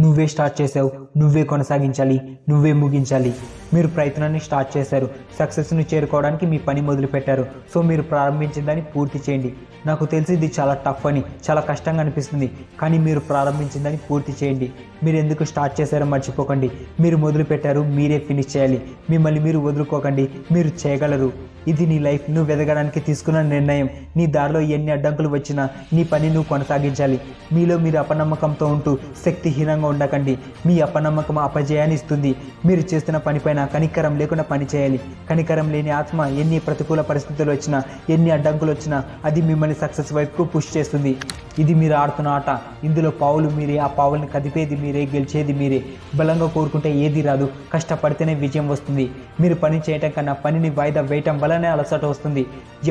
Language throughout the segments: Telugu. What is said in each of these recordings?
నువ్వే స్టార్ట్ చేసావు, నువ్వే కొనసాగించాలి, నువ్వే ముగించాలి. మీరు ప్రయత్నాన్ని స్టార్ట్ చేశారు, సక్సెస్ను చేరుకోవడానికి మీ పని మొదలుపెట్టారు. సో మీరు ప్రారంభించిన దాన్ని పూర్తి చేయండి. నాకు తెలిసి ఇది చాలా టఫ్ అని, చాలా కష్టంగా అనిపిస్తుంది, కానీ మీరు ప్రారంభించిన దాన్ని పూర్తి చేయండి. మీరు ఎందుకు స్టార్ట్ చేశారో మర్చిపోకండి. మీరు మొదలుపెట్టారు, మీరే ఫినిష్ చేయాలి. మిమ్మల్ని మీరు వదులుకోకండి, మీరు చేయగలరు. ఇది నీ లైఫ్, నువ్వు ఎదగడానికి తీసుకున్న నిర్ణయం. నీ దారిలో ఎన్ని అడ్డంకులు వచ్చినా నీ పని నువ్వు కొనసాగించాలి. మీలో మీరు అపనమ్మకంతో ఉంటూ శక్తిహీనంగా ఉండకండి. మీ అపనమ్మకం అపజయాన్ని ఇస్తుంది. మీరు చేస్తున్న పనిపైన కనికరం లేకుండా పని చేయాలి. కనికరం లేని ఆత్మ ఎన్ని ప్రతికూల పరిస్థితులు వచ్చినా, ఎన్ని అడ్డంకులు వచ్చినా అది మిమ్మల్ని సక్సెస్ వైపుకు పుష్ చేస్తుంది. ఇది మీరు ఆడుతున్న ఆట. ఇందులో పావులు మీరే, ఆ పావుల్ని కదిపేది మీరే, గెలిచేది మీరే. బలంగా కోరుకుంటే ఏది రాదు, కష్టపడితేనే విజయం వస్తుంది. మీరు పని చేయటం కన్నా పనిని వాయిదా వేయటం వల్లనే అలసట వస్తుంది.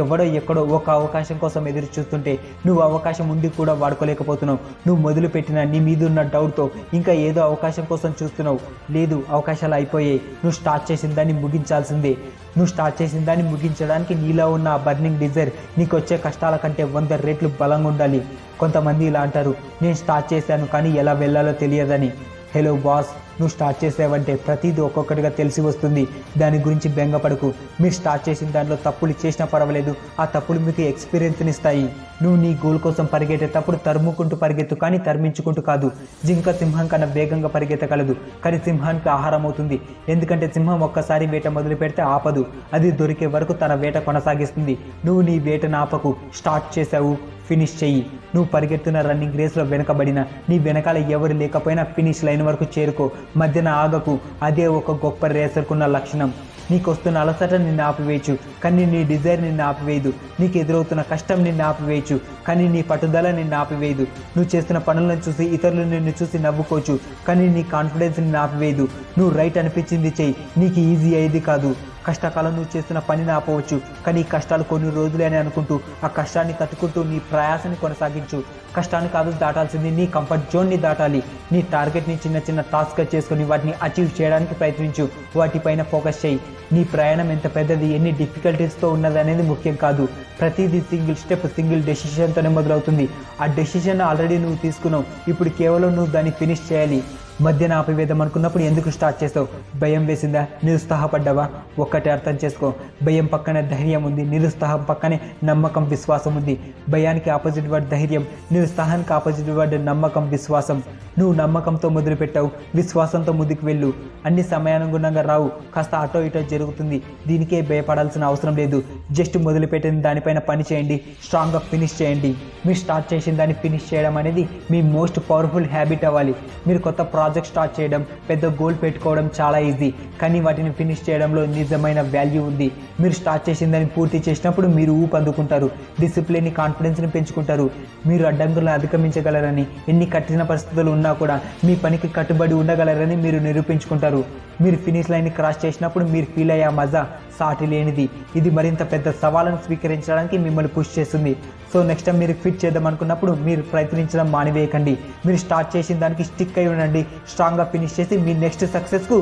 ఎవడో ఎక్కడో ఒక అవకాశం కోసం ఎదురు చూస్తుంటే నువ్వు అవకాశం ఉండి కూడా వాడుకోలేకపోతున్నావు. నువ్వు మొదలుపెట్టిన నీ మీద ఉన్న డౌట్తో ఇంకా ఏదో అవకాశం కోసం చూస్తున్నావు. లేదు, అవకాశాలు అయిపోయాయి. నువ్వు స్టార్ట్ చేసిన దాన్ని ముగించాల్సిందే. నువ్వు స్టార్ట్ చేసిన దాన్ని ముగించడానికి నీలో ఉన్న ఆ బర్నింగ్ డిజైర్ నీకు వచ్చే కష్టాల కంటే 100 రెట్లు బలంగా ఉండాలి. కొంతమంది ఇలా అంటారు, నేను స్టార్ట్ చేశాను కానీ ఎలా వెళ్ళాలో తెలియదని. హలో బాస్, నువ్వు స్టార్ట్ చేసావంటే ప్రతిదీ ఒక్కొక్కటిగా తెలిసి వస్తుంది. దాని గురించి బెంగపడకు. మీరు స్టార్ట్ చేసిన దాంట్లో తప్పులు చేసినా పర్వాలేదు, ఆ తప్పులు మీకు ఎక్స్పీరియన్స్ని ఇస్తాయి. నువ్వు నీ గోల్ కోసం పరిగెట్టేటప్పుడు తరుముకుంటూ పరిగెత్తు, కానీ తరిమించుకుంటూ కాదు. జింక సింహం కన్నా వేగంగా పరిగెత్తగలదు, కానీ సింహానికి ఆహారం అవుతుంది. ఎందుకంటే సింహం ఒక్కసారి వేట మొదలు పెడితే ఆపదు. అది దొరికే వరకు తన వేట కొనసాగిస్తుంది. నువ్వు నీ వేటను ఆపకు. స్టార్ట్ చేసావు, ఫినిష్ చెయ్యి. నువ్వు పరిగెత్తున్న రన్నింగ్ రేస్లో వెనకబడిన, నీ వెనకాల ఎవరు లేకపోయినా ఫినిష్ లైన్ వరకు చేరుకో. మధ్యన ఆగకు. అదే ఒక గొప్ప రేసర్కున్న లక్షణం. నీకు వస్తున్న అలసట నిన్ను ఆపివేయచ్చు, కానీ నీ డిజైర్ నిన్ను ఆపివేయదు. నీకు ఎదురవుతున్న కష్టం నిన్ను ఆపివేయచ్చు, కానీ నీ పట్టుదల నిన్ను ఆపివేయదు. నువ్వు చేస్తున్న పనులను చూసి ఇతరులు నిన్ను చూసి నవ్వుకోవచ్చు, కానీ నీ కాన్ఫిడెన్స్ నిన్ను ఆపివేయదు. నువ్వు రైట్ అనిపించింది చెయ్యి. నీకు ఈజీ అయ్యేది కాదు. కష్టకాలం నువ్వు చేస్తున్న పనిని ఆపవచ్చు, కానీ ఈ కష్టాలు కొన్ని రోజులే అని అనుకుంటూ ఆ కష్టాన్ని తట్టుకుంటూ నీ ప్రయాసాన్ని కొనసాగించు. కష్టాన్ని కాదు దాటాల్సింది, నీ కంఫర్ట్ జోన్ని దాటాలి. నీ టార్గెట్ని చిన్న చిన్న టాస్క్గా చేసుకొని వాటిని అచీవ్ చేయడానికి ప్రయత్నించు. వాటిపైన ఫోకస్ చేయి. నీ ప్రయాణం ఎంత పెద్దది, ఎన్ని డిఫికల్టీస్తో ఉన్నది అనేది ముఖ్యం కాదు. ప్రతిదీ సింగిల్ స్టెప్, సింగిల్ డెసిషన్తోనే మొదలవుతుంది. ఆ డెసిషన్ ఆల్రెడీ నువ్వు తీసుకున్నావు. ఇప్పుడు కేవలం నువ్వు దాన్ని ఫినిష్ చేయాలి. మధ్యన ఆపివేద్దాం అనుకున్నప్పుడు ఎందుకు స్టార్ట్ చేస్తావు? భయం వేసిందా? నిరుత్సాహపడ్డావా? ఒక్కటే అర్థం చేసుకో, భయం పక్కనే ధైర్యం ఉంది, నిరుత్సాహం పక్కనే నమ్మకం, విశ్వాసం ఉంది. భయానికి ఆపోజిట్ వర్డ్ ధైర్యం, నిరుత్సాహానికి ఆపోజిట్ వర్డ్ నమ్మకం, విశ్వాసం. నువ్వు నమ్మకంతో మొదలుపెట్టావు, విశ్వాసంతో ముందుకు వెళ్ళు. అన్ని సమయానుగుణంగా రావు, కాస్త అటో ఇటో జరుగుతుంది. దీనికే భయపడాల్సిన అవసరం లేదు. జస్ట్ మొదలుపెట్టిన దానిపైన పని చేయండి, స్ట్రాంగ్గా ఫినిష్ చేయండి. మీరు స్టార్ట్ చేసిన దాన్ని ఫినిష్ చేయడం అనేది మీ మోస్ట్ పవర్ఫుల్ హ్యాబిట్ అవ్వాలి. మీరు కొత్త ప్రాజెక్ట్ స్టార్ట్ చేయడం, పెద్ద గోల్ పెట్టుకోవడం చాలా ఈజీ, కానీ వాటిని ఫినిష్ చేయడంలో నిజమైన వాల్యూ ఉంది. మీరు స్టార్ట్ చేసిన దాన్ని పూర్తి చేసినప్పుడు మీరు ఊపందుకుంటారు, డిసిప్లిన్, కాన్ఫిడెన్స్ని పెంచుకుంటారు. మీరు అడ్డంకులను అధిగమించగలరని, ఎన్ని కఠిన పరిస్థితులు ఉన్నా కూడా మీ పనికి కట్టుబడి ఉండగలరని మీరు నిరూపించుకుంటారు. మీరు ఫినిష్ లైన్ని క్రాస్ చేసినప్పుడు మీరు ఫీల్ అయ్యే మజా సాటి లేనిది. ఇది మరింత పెద్ద సవాళ్ళను స్వీకరించడానికి మిమ్మల్ని పుష్ చేస్తుంది. సో నెక్స్ట్ టైం మీరు ఫిట్ చేద్దాం అనుకున్నప్పుడు మీరు ప్రయత్నించడం మానివేయకండి. మీరు స్టార్ట్ చేసిన దానికి స్టిక్ అయి ఉండండి. స్ట్రాంగ్గా ఫినిష్ చేసి మీ నెక్స్ట్ సక్సెస్కు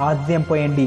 ఆద్యం పోయండి.